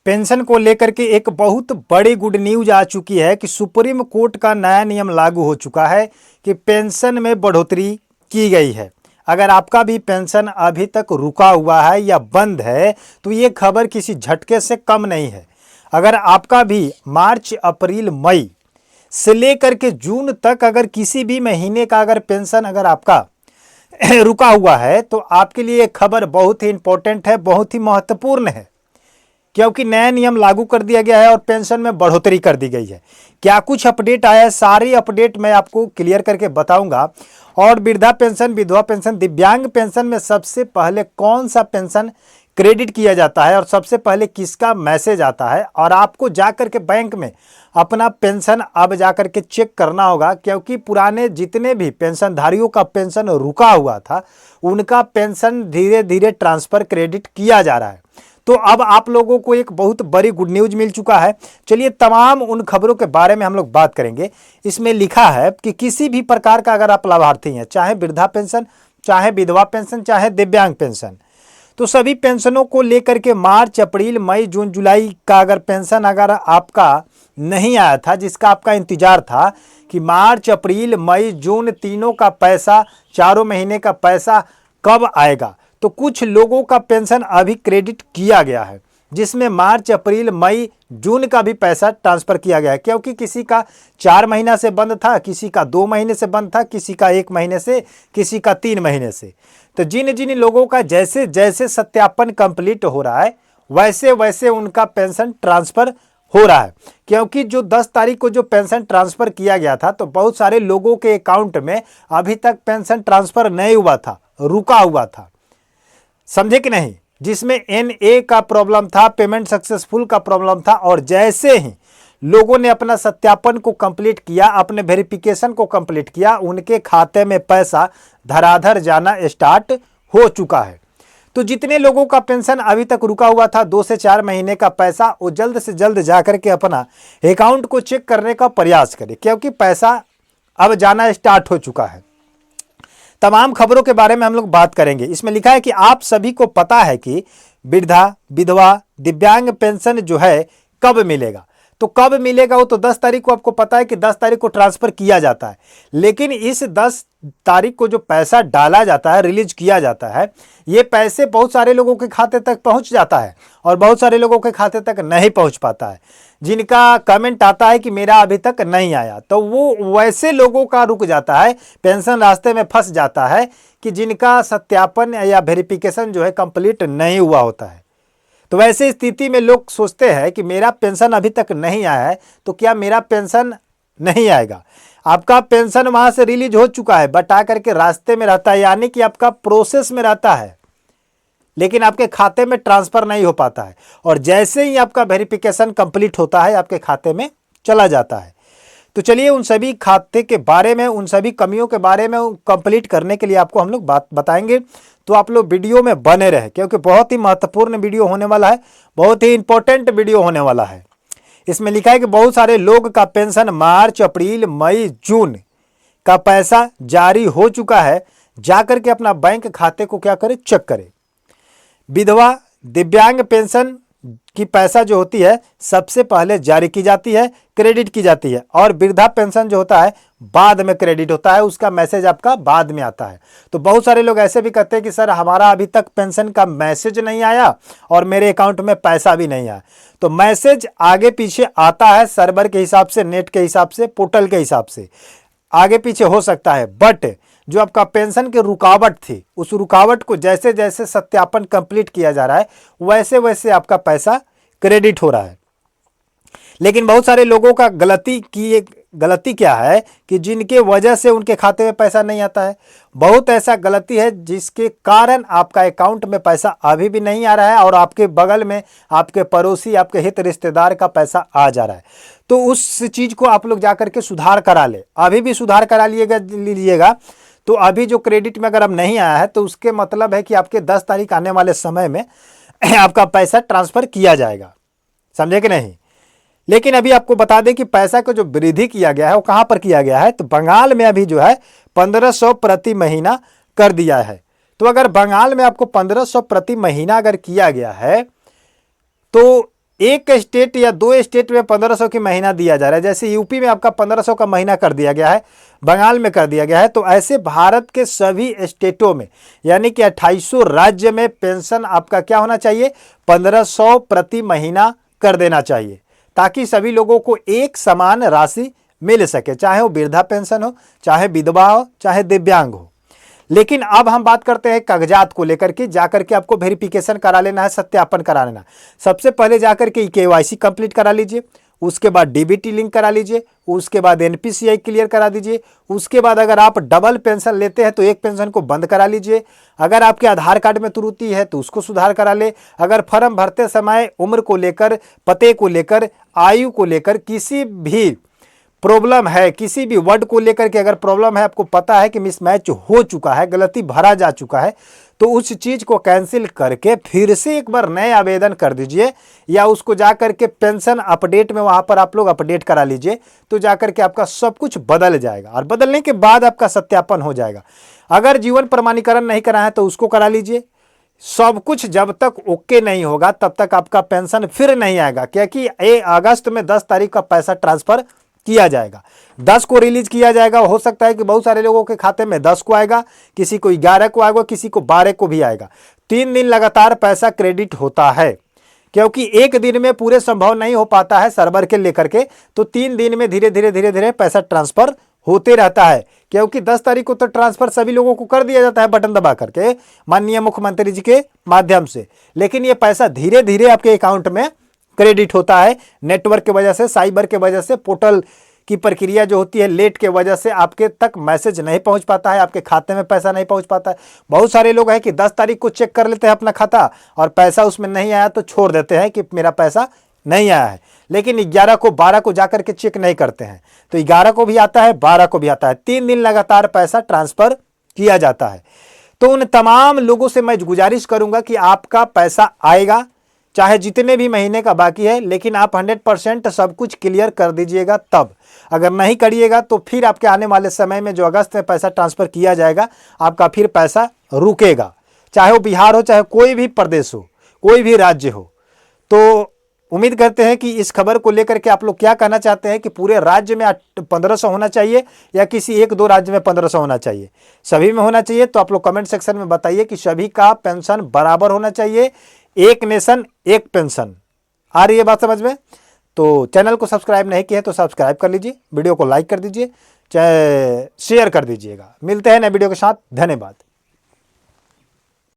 Pension को लेकर के एक बहुत बड़ी गुड न्यूज आ चुकी है कि सुप्रीम कोर्ट का नया नियम लागू हो चुका है कि पेंशन में बढ़ोतरी की गई है। अगर आपका भी पेंशन अभी तक रुका हुआ है या बंद है तो ये खबर किसी झटके से कम नहीं है। अगर आपका भी मार्च अप्रैल मई से लेकर के जून तक अगर किसी भी महीने का अगर पेंशन अगर आपका रुका हुआ है तो आपके लिए ये खबर बहुत ही इंपॉर्टेंट है, बहुत ही महत्वपूर्ण है, क्योंकि नया नियम लागू कर दिया गया है और पेंशन में बढ़ोतरी कर दी गई है। क्या कुछ अपडेट आया है, सारी अपडेट मैं आपको क्लियर करके बताऊंगा। और वृद्धा पेंशन, विधवा पेंशन, दिव्यांग पेंशन में सबसे पहले कौन सा पेंशन क्रेडिट किया जाता है और सबसे पहले किसका मैसेज आता है, और आपको जाकर के बैंक में अपना पेंशन अब जाकर के चेक करना होगा, क्योंकि पुराने जितने भी पेंशनधारियों का पेंशन रुका हुआ था उनका पेंशन धीरे धीरे ट्रांसफर क्रेडिट किया जा रहा है। तो अब आप लोगों को एक बहुत बड़ी गुड न्यूज मिल चुका है। चलिए तमाम उन खबरों के बारे में हम लोग बात करेंगे। इसमें लिखा है कि किसी भी प्रकार का अगर आप लाभार्थी हैं, चाहे वृद्धा पेंशन, चाहे विधवा पेंशन, चाहे दिव्यांग पेंशन, तो सभी पेंशनों को लेकर के मार्च अप्रैल मई जून जुलाई का अगर पेंशन अगर आपका नहीं आया था, जिसका आपका इंतजार था कि मार्च अप्रैल मई जून तीनों का पैसा, चारों महीने का पैसा कब आएगा, तो कुछ लोगों का पेंशन अभी क्रेडिट किया गया है, जिसमें मार्च अप्रैल मई जून का भी पैसा ट्रांसफर किया गया है। क्योंकि किसी का 4 महीना से बंद था, किसी का 2 महीने से बंद था, किसी का 1 महीने से, किसी का 3 महीने से। तो जिन जिन लोगों का जैसे जैसे सत्यापन कंप्लीट हो रहा है वैसे वैसे उनका पेंशन ट्रांसफर हो रहा है। क्योंकि जो 10 तारीख को जो पेंशन ट्रांसफर किया गया था तो बहुत सारे लोगों के अकाउंट में अभी तक पेंशन ट्रांसफर नहीं हुआ था, रुका हुआ था, समझे कि नहीं, जिसमें NA का प्रॉब्लम था, पेमेंट सक्सेसफुल का प्रॉब्लम था। और जैसे ही लोगों ने अपना सत्यापन को कंप्लीट किया, अपने वेरिफिकेशन को कंप्लीट किया, उनके खाते में पैसा धड़ाधड़ जाना स्टार्ट हो चुका है। तो जितने लोगों का पेंशन अभी तक रुका हुआ था 2 से 4 महीने का पैसा, वो जल्द से जल्द जाकर के अपना अकाउंट को चेक करने का प्रयास करें, क्योंकि पैसा अब जाना स्टार्ट हो चुका है। तमाम खबरों के बारे में हम लोग बात करेंगे। इसमें लिखा है कि आप सभी को पता है कि वृद्धा, विधवा, दिव्यांग पेंशन जो है कब मिलेगा। तो कब मिलेगा वो तो 10 तारीख को आपको पता है कि 10 तारीख को ट्रांसफर किया जाता है। लेकिन इस 10 तारीख को जो पैसा डाला जाता है, रिलीज किया जाता है, ये पैसे बहुत सारे लोगों के खाते तक पहुंच जाता है और बहुत सारे लोगों के खाते तक नहीं पहुंच पाता है। जिनका कमेंट आता है कि मेरा अभी तक नहीं आया, तो वो वैसे लोगों का रुक जाता है, पेंशन रास्ते में फंस जाता है कि जिनका सत्यापन या वेरिफिकेशन जो है कंप्लीट नहीं हुआ होता है। तो वैसे स्थिति में लोग सोचते हैं कि मेरा पेंशन अभी तक नहीं आया है, तो क्या मेरा पेंशन नहीं आएगा। आपका पेंशन वहां से रिलीज हो चुका है, बट आकर के रास्ते में रहता है, यानी कि आपका प्रोसेस में रहता है, लेकिन आपके खाते में ट्रांसफर नहीं हो पाता है। और जैसे ही आपका वेरिफिकेशन कंप्लीट होता है आपके खाते में चला जाता है। तो चलिए उन सभी खाते के बारे में, उन सभी कमियों के बारे में कंप्लीट करने के लिए आपको हम लोग बात बताएंगे। तो आप लोग वीडियो में बने रहे, क्योंकि बहुत ही महत्वपूर्ण वीडियो होने वाला है, बहुत ही इंपॉर्टेंट वीडियो होने वाला है। इसमें लिखा है कि बहुत सारे लोग का पेंशन मार्च अप्रैल मई जून का पैसा जारी हो चुका है। जाकर के अपना बैंक खाते को क्या करें, चेक करें। विधवा, दिव्यांग पेंशन की पैसा जो होती है सबसे पहले जारी की जाती है, क्रेडिट की जाती है, और वृद्धा पेंशन जो होता है बाद में क्रेडिट होता है, उसका मैसेज आपका बाद में आता है। तो बहुत सारे लोग ऐसे भी कहते हैं कि सर हमारा अभी तक पेंशन का मैसेज नहीं आया और मेरे अकाउंट में पैसा भी नहीं आया। तो मैसेज आगे पीछे आता है, सर्वर के हिसाब से, नेट के हिसाब से, पोर्टल के हिसाब से आगे पीछे हो सकता है, बट जो आपका पेंशन की रुकावट थी उस रुकावट को जैसे जैसे सत्यापन कंप्लीट किया जा रहा है वैसे वैसे आपका पैसा क्रेडिट हो रहा है। लेकिन बहुत सारे लोगों का गलती क्या है कि जिनके वजह से उनके खाते में पैसा नहीं आता है। बहुत ऐसा गलती है जिसके कारण आपका अकाउंट में पैसा अभी भी नहीं आ रहा है और आपके बगल में आपके पड़ोसी, आपके हित रिश्तेदार का पैसा आ जा रहा है। तो उस चीज़ को आप लोग जाकर के सुधार करा ले, अभी भी सुधार करा लीजिएगा। तो अभी जो क्रेडिट में अगर अब नहीं आया है तो उसके मतलब है कि आपके 10 तारीख आने वाले समय में आपका पैसा ट्रांसफर किया जाएगा, समझे कि नहीं। लेकिन अभी आपको बता दें कि पैसा को जो वृद्धि किया गया है वो कहाँ पर किया गया है, तो बंगाल में अभी जो है 1500 प्रति महीना कर दिया है। तो अगर बंगाल में आपको 1500 प्रति महीना अगर किया गया है तो एक स्टेट या 2 स्टेट में 1500 की महीना दिया जा रहा है, जैसे यूपी में आपका 1500 का महीना कर दिया गया है, बंगाल में कर दिया गया है, तो ऐसे भारत के सभी स्टेटों में यानी कि 2800 राज्य में पेंशन आपका क्या होना चाहिए, 1500 प्रति महीना कर देना चाहिए, ताकि सभी लोगों को एक समान राशि मिल सके, चाहे वो वृद्धा पेंशन हो, चाहे विधवा हो, चाहे दिव्यांग हो। लेकिन अब हम बात करते हैं कागजात को लेकर के, जाकर के आपको वेरिफिकेशन करा लेना है, सत्यापन करा लेना है। सबसे पहले जाकर के केवाईसी कंप्लीट करा लीजिए, उसके बाद डीबीटी लिंक करा लीजिए, उसके बाद एनपीसीआई क्लियर करा दीजिए, उसके बाद अगर आप डबल पेंशन लेते हैं तो एक पेंशन को बंद करा लीजिए, अगर आपके आधार कार्ड में त्रुटि है तो उसको सुधार करा ले, अगर फॉर्म भरते समय उम्र को लेकर, पते को लेकर, आयु को लेकर किसी भी प्रॉब्लम है, किसी भी वर्ड को लेकर के अगर प्रॉब्लम है, आपको पता है कि मिसमैच हो चुका है, गलती भरा जा चुका है, तो उस चीज़ को कैंसिल करके फिर से एक बार नए आवेदन कर दीजिए, या उसको जाकर के पेंशन अपडेट में वहाँ पर आप लोग अपडेट करा लीजिए, तो जाकर के आपका सब कुछ बदल जाएगा और बदलने के बाद आपका सत्यापन हो जाएगा। अगर जीवन प्रमाणीकरण नहीं करा है तो उसको करा लीजिए। सब कुछ जब तक ओके नहीं होगा तब तक आपका पेंशन फिर नहीं आएगा, क्योंकि अगस्त में 10 तारीख का पैसा ट्रांसफर किया जाएगा, 10 को रिलीज किया जाएगा। हो सकता है कि बहुत सारे लोगों के खाते में 10 को आएगा, किसी को 11 को आएगा, किसी को 12 को भी आएगा। 3 दिन लगातार पैसा क्रेडिट होता है, क्योंकि एक दिन में पूरे संभव नहीं हो पाता है सर्वर के लेकर के, तो 3 दिन में धीरे धीरे पैसा ट्रांसफर होते रहता है, क्योंकि 10 तारीख को तो ट्रांसफर सभी लोगों को कर दिया जाता है बटन दबा करके माननीय मुख्यमंत्री जी के माध्यम से, लेकिन ये पैसा धीरे धीरे आपके अकाउंट में क्रेडिट होता है। नेटवर्क की वजह से, साइबर के वजह से, पोर्टल की प्रक्रिया जो होती है लेट के वजह से आपके तक मैसेज नहीं पहुंच पाता है, आपके खाते में पैसा नहीं पहुंच पाता है। बहुत सारे लोग हैं कि 10 तारीख को चेक कर लेते हैं अपना खाता और पैसा उसमें नहीं आया तो छोड़ देते हैं कि मेरा पैसा नहीं आया है, लेकिन 11 को 12 को जाकर के चेक नहीं करते हैं, तो 11 को भी आता है, 12 को भी आता है, 3 दिन लगातार पैसा ट्रांसफर किया जाता है। तो उन तमाम लोगों से मैं गुजारिश करूंगा कि आपका पैसा आएगा, चाहे जितने भी महीने का बाकी है, लेकिन आप 100% सब कुछ क्लियर कर दीजिएगा। तब अगर नहीं करिएगा तो फिर आपके आने वाले समय में जो अगस्त में पैसा ट्रांसफर किया जाएगा, आपका फिर पैसा रुकेगा, चाहे वो बिहार हो, चाहे कोई भी प्रदेश हो, कोई भी राज्य हो। तो उम्मीद करते हैं कि इस खबर को लेकर के आप लोग क्या कहना चाहते हैं कि पूरे राज्य में 1500 होना चाहिए या किसी 1-2 राज्य में 1500 होना चाहिए, सभी में होना चाहिए? तो आप लोग कमेंट सेक्शन में बताइए कि सभी का पेंशन बराबर होना चाहिए, एक नेशन एक पेंशन। आ रही है बात समझ में? तो चैनल को सब्सक्राइब नहीं किया है तो सब्सक्राइब कर लीजिए, वीडियो को लाइक कर दीजिए, चाहे शेयर कर दीजिएगा। मिलते हैं नए वीडियो के साथ, धन्यवाद।